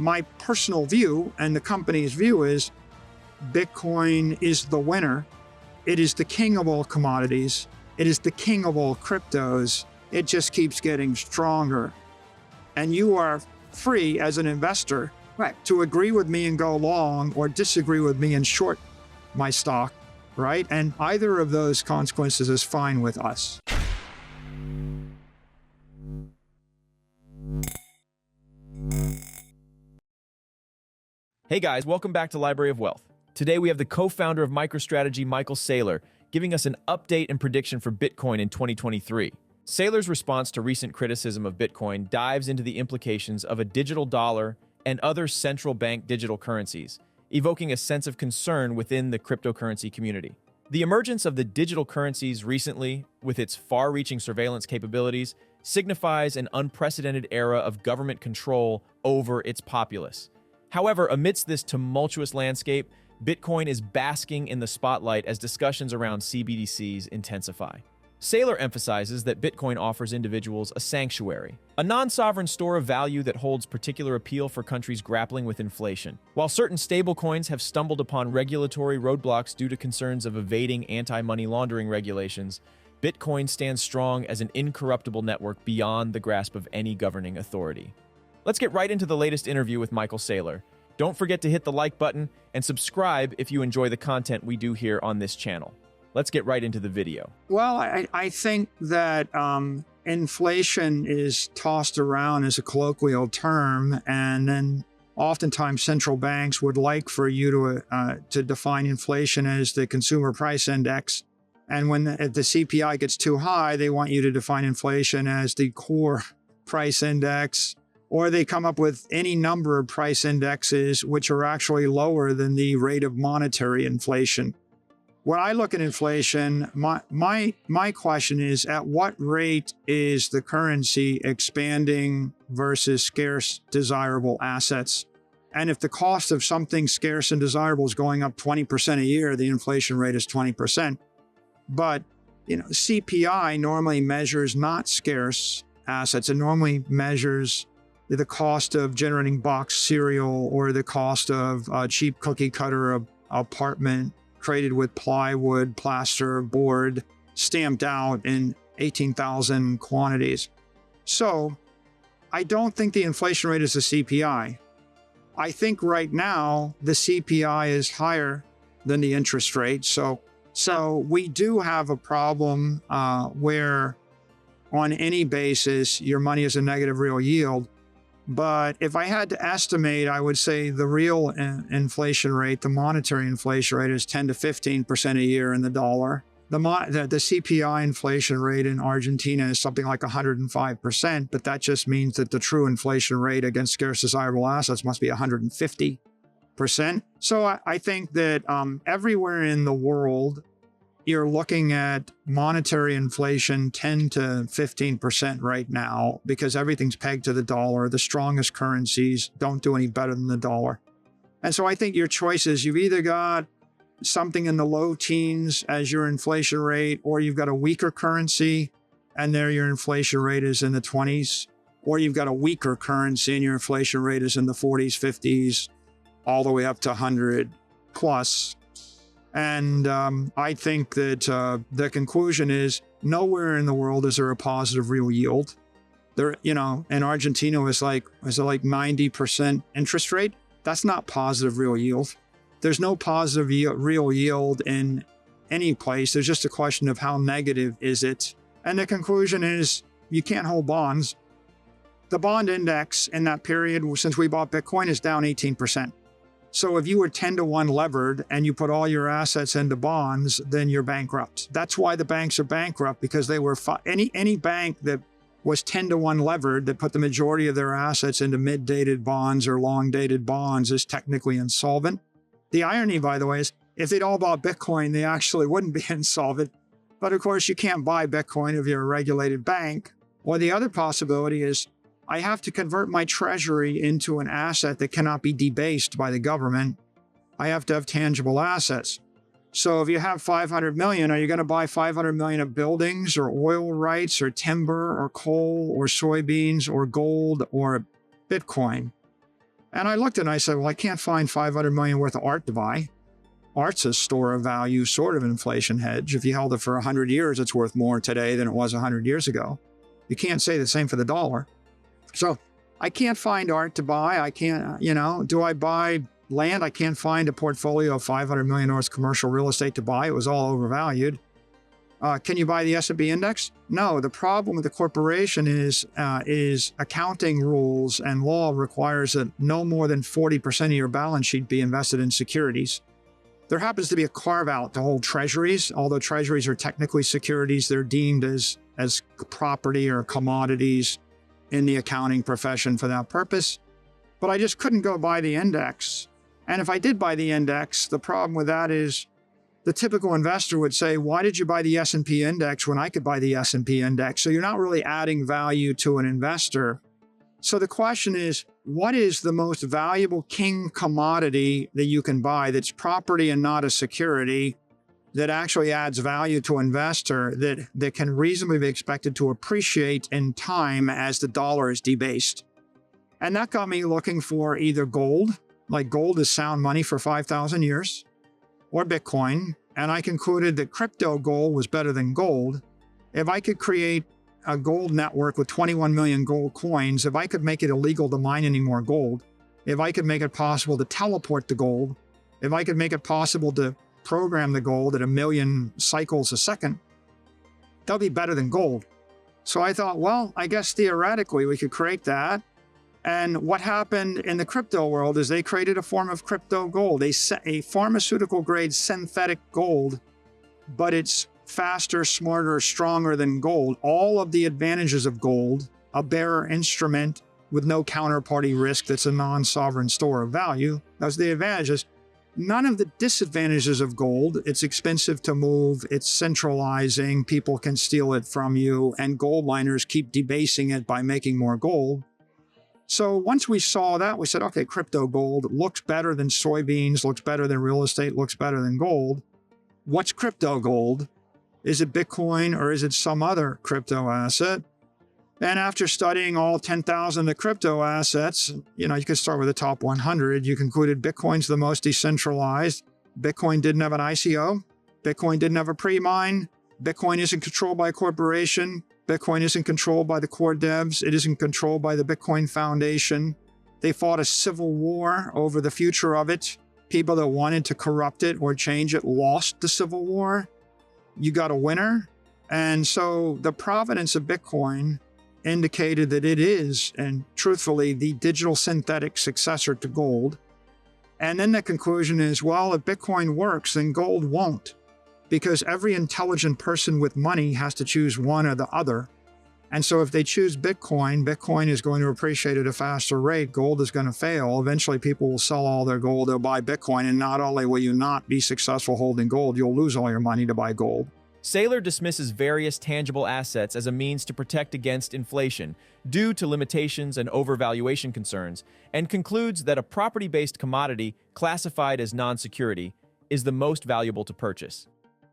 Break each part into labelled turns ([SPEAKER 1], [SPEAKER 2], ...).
[SPEAKER 1] my personal view and the company's view is Bitcoin is the winner. It is the king of all commodities. It is the king of all cryptos. It just keeps getting stronger. And you are free as an investor to agree with me and go long, or disagree with me and short my stock, right? And either of those consequences is fine with us.
[SPEAKER 2] Hey guys, welcome back to Library of Wealth. Today we have the co-founder of MicroStrategy, Michael Saylor, giving us an update and prediction for Bitcoin in 2023. Saylor's response to recent criticism of Bitcoin dives into the implications of a digital dollar and other central bank digital currencies, evoking a sense of concern within the cryptocurrency community. The emergence of the digital currencies recently, with its far-reaching surveillance capabilities, signifies an unprecedented era of government control over its populace. However, amidst this tumultuous landscape, Bitcoin is basking in the spotlight as discussions around CBDCs intensify. Saylor emphasizes that Bitcoin offers individuals a sanctuary, a non-sovereign store of value that holds particular appeal for countries grappling with inflation. While certain stablecoins have stumbled upon regulatory roadblocks due to concerns of evading anti-money laundering regulations, Bitcoin stands strong as an incorruptible network beyond the grasp of any governing authority. Let's get right into the latest interview with Michael Saylor. Don't forget to hit the like button and subscribe if you enjoy the content we do here on this channel. Let's get right into the video.
[SPEAKER 1] Well, I think that inflation is tossed around as a colloquial term, and then oftentimes central banks would like for you to define inflation as the consumer price index. And if the CPI gets too high, they want you to define inflation as the core price index, or they come up with any number of price indexes which are actually lower than the rate of monetary inflation. When I look at inflation, my question is, at what rate is the currency expanding versus scarce, desirable assets? And if the cost of something scarce and desirable is going up 20% a year, the inflation rate is 20%. But, CPI normally measures not scarce assets. It normally measures the cost of generating boxed cereal, or the cost of a cheap cookie cutter apartment created with plywood, plaster, board, stamped out in 18,000 quantities. So I don't think the inflation rate is the CPI. I think right now the CPI is higher than the interest rate. So we do have a problem where on any basis, your money is a negative real yield. But if I had to estimate, I would say the real inflation rate, the monetary inflation rate, is 10 to 15% a year in the dollar. The CPI inflation rate in Argentina is something like 105%, but that just means that the true inflation rate against scarce desirable assets must be 150%. So I think that everywhere in the world, you're looking at monetary inflation 10 to 15% right now, because everything's pegged to the dollar. The strongest currencies don't do any better than the dollar. And so I think your choices, you've either got something in the low teens as your inflation rate, or you've got a weaker currency and there your inflation rate is in the 20s, or you've got a weaker currency and your inflation rate is in the 40s, 50s, all the way up to 100 plus. And I think that the conclusion is nowhere in the world is there a positive real yield. There, in Argentina was like 90% interest rate. That's not positive real yield. There's no positive real yield in any place. There's just a question of how negative is it. And the conclusion is you can't hold bonds. The bond index in that period since we bought Bitcoin is down 18%. So if you were 10 to 1 levered and you put all your assets into bonds, then you're bankrupt. That's why the banks are bankrupt, because they were any bank that was 10 to 1 levered, that put the majority of their assets into mid-dated bonds or long-dated bonds, is technically insolvent. The irony, by the way, is if they'd all bought Bitcoin, they actually wouldn't be insolvent. But of course, you can't buy Bitcoin if you're a regulated bank. Or the other possibility is I have to convert my treasury into an asset that cannot be debased by the government. I have to have tangible assets. So if you have 500 million, are you going to buy 500 million of buildings or oil rights or timber or coal or soybeans or gold or Bitcoin? And I looked at it and I said, well, I can't find 500 million worth of art to buy. Art's a store of value, sort of inflation hedge. If you held it for 100 years, it's worth more today than it was 100 years ago. You can't say the same for the dollar. So I can't find art to buy. I can't, do I buy land? I can't find a portfolio of 500 million worth of commercial real estate to buy. It was all overvalued. Can you buy the S&P index? No. The problem with the corporation is accounting rules and law requires that no more than 40% of your balance sheet be invested in securities. There happens to be a carve-out to hold treasuries. Although treasuries are technically securities, they're deemed as property or commodities in the accounting profession for that purpose. But I just couldn't go buy the index. And if I did buy the index, the problem with that is the typical investor would say, why did you buy the S&P index when I could buy the S&P index? So you're not really adding value to an investor. So the question is, what is the most valuable king commodity that you can buy that's property and not a security, that actually adds value to an investor, that can reasonably be expected to appreciate in time as the dollar is debased? And that got me looking for either gold, like gold is sound money for 5,000 years, or Bitcoin. And I concluded that crypto gold was better than gold. If I could create a gold network with 21 million gold coins, if I could make it illegal to mine any more gold, if I could make it possible to teleport the gold, if I could make it possible to program the gold at 1 million cycles a second, that'll be better than gold. So I thought, well, I guess theoretically we could create that. And what happened in the crypto world is they created a form of crypto gold, a pharmaceutical grade synthetic gold, but it's faster, smarter, stronger than gold. All of the advantages of gold, a bearer instrument with no counterparty risk that's a non-sovereign store of value. Those are the advantages. None of the disadvantages of gold. It's expensive to move, it's centralizing, people can steal it from you, and gold miners keep debasing it by making more gold. So once we saw that, we said, okay, crypto gold looks better than soybeans, looks better than real estate, looks better than gold. What's crypto gold? Is it Bitcoin or is it some other crypto asset? And after studying all 10,000 of the crypto assets, you could start with the top 100. You concluded Bitcoin's the most decentralized. Bitcoin didn't have an ICO. Bitcoin didn't have a pre-mine. Bitcoin isn't controlled by a corporation. Bitcoin isn't controlled by the core devs. It isn't controlled by the Bitcoin Foundation. They fought a civil war over the future of it. People that wanted to corrupt it or change it lost the civil war. You got a winner. And so the provenance of Bitcoin indicated that it is, and truthfully, the digital synthetic successor to gold. And then the conclusion is, well, if Bitcoin works, then gold won't, because every intelligent person with money has to choose one or the other. And so if they choose Bitcoin, Bitcoin is going to appreciate at a faster rate. Gold is going to fail. Eventually, people will sell all their gold. They'll buy Bitcoin. And not only will you not be successful holding gold, you'll lose all your money to buy gold.
[SPEAKER 2] Saylor dismisses various tangible assets as a means to protect against inflation due to limitations and overvaluation concerns, and concludes that a property-based commodity classified as non-security is the most valuable to purchase.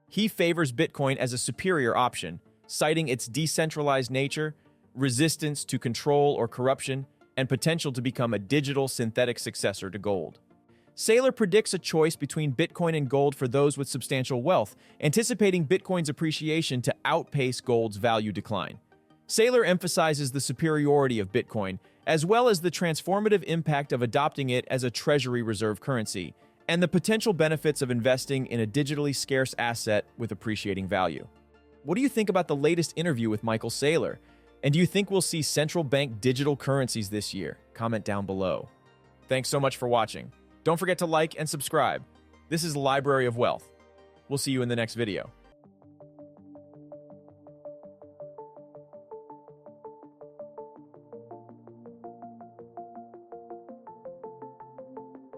[SPEAKER 2] He favors Bitcoin as a superior option, citing its decentralized nature, resistance to control or corruption, and potential to become a digital synthetic successor to gold. Saylor predicts a choice between Bitcoin and gold for those with substantial wealth, anticipating Bitcoin's appreciation to outpace gold's value decline. Saylor emphasizes the superiority of Bitcoin, as well as the transformative impact of adopting it as a treasury reserve currency, and the potential benefits of investing in a digitally scarce asset with appreciating value. What do you think about the latest interview with Michael Saylor? And do you think we'll see central bank digital currencies this year? Comment down below. Thanks so much for watching. Don't forget to like and subscribe. This is the Library of Wealth. We'll see you in the next video.